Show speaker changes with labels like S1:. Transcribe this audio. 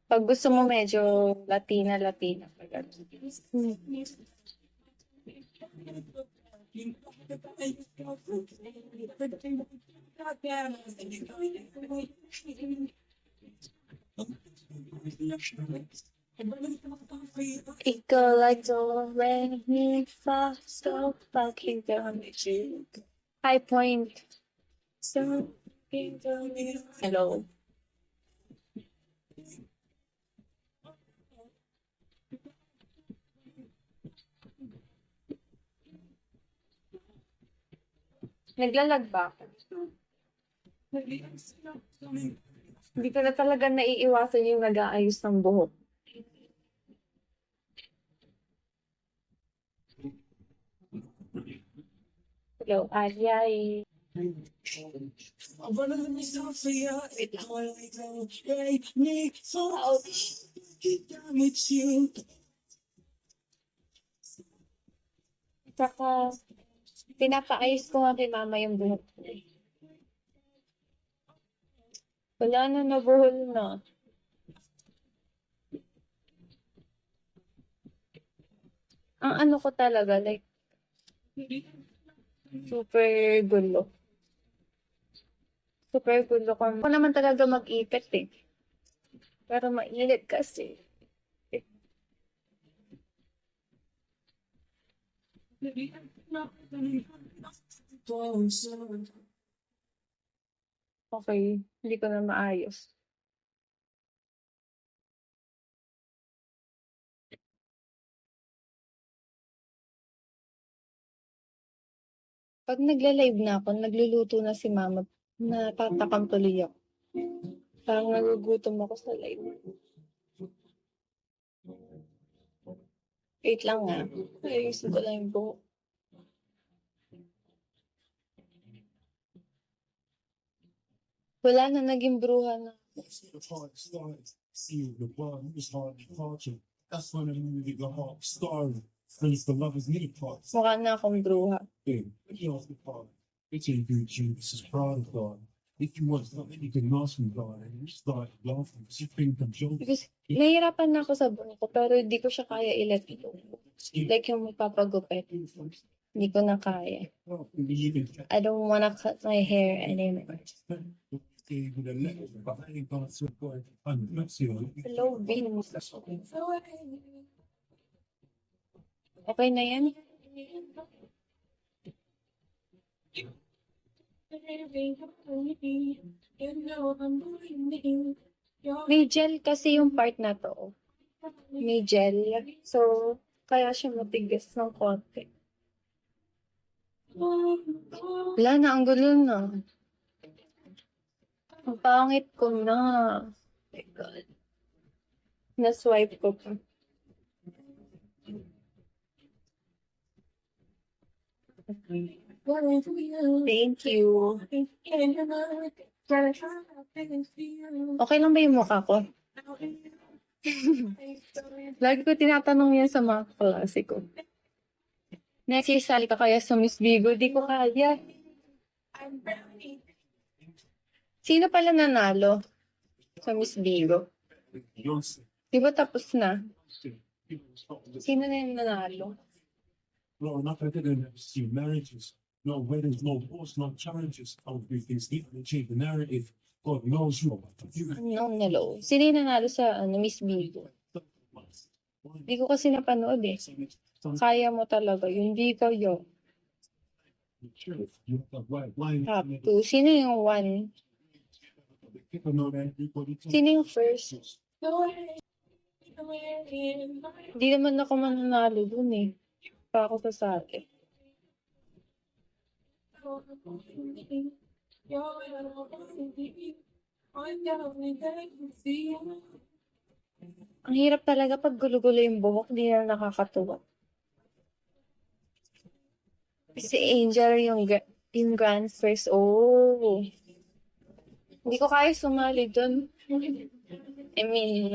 S1: Pag gusto mo medyo Latina. Ikaw like the rain, fast, so fucking down. High point. So, hello. Naglalag ba ako? Hindi ko na talaga naiiwasan yung nag-aayos ng buhok. Hello, Aryay. Saka, pinapaayos ko nga kay mama yung buhok ko. Wala na, nabuhol na. Ang ano ko talaga, like, super gulo. Super gulo ko. Ako naman talaga mag-ipit eh. Pero mainit kasi. Okay, hindi ko na maayos. Pag nagla-live na ako, nagluluto na si mama, natatakam tuloy ako. Parang nagugutom ako sa live. Wait lang nga. Ayusin ko lang yung buhok. Wala na, naging bruha na. Mukha na akong bruha.
S2: If you want something, you can ask me about it. And you start laughing because you think I'm joking.
S1: Because nahihirapan na ako sa buhok ko, pero hindi ko siya kaya i-let go. Like yung magpapagupit. Hindi ko na kaya. I don't wanna cut my hair anymore. Hello, Venus. Okay na yan? May gel kasi yung part na to. May gel. So, kaya siya matigas ng konti. Wala na, ang gulo na. Ang pangit ko na. Oh my God. Na-swipe ko pa. Thank you. Okay lang ba yung mukha ko? Lagi ko tinatanong yan sa mga klase ko. Next year, sali ka kaya sa Miss Bigo? Di ko kaya. Sino pala nanalo sa Miss Bigo? Di ba tapos na? Sino na yung nanalo?
S2: No, not that they never see marriages, no weddings, no wars, no challenges. I would do things differently, change the narrative. God knows you.
S1: No, nalo. Sino yung nanalo sa Miss Bigo? Hindi ko kasi napanood eh. Kaya mo talaga yun. Hindi ka yun. Top 2. Sino yung 1? Sino yung first? Hindi naman ako mananalo dun eh. Pa ako sasali. Ang hirap talaga pag gulo-gulo yung buhok, di na nakakatuwa. Si Angel yung grand first. Oh. Hindi ko kaya sumali dun. I mean,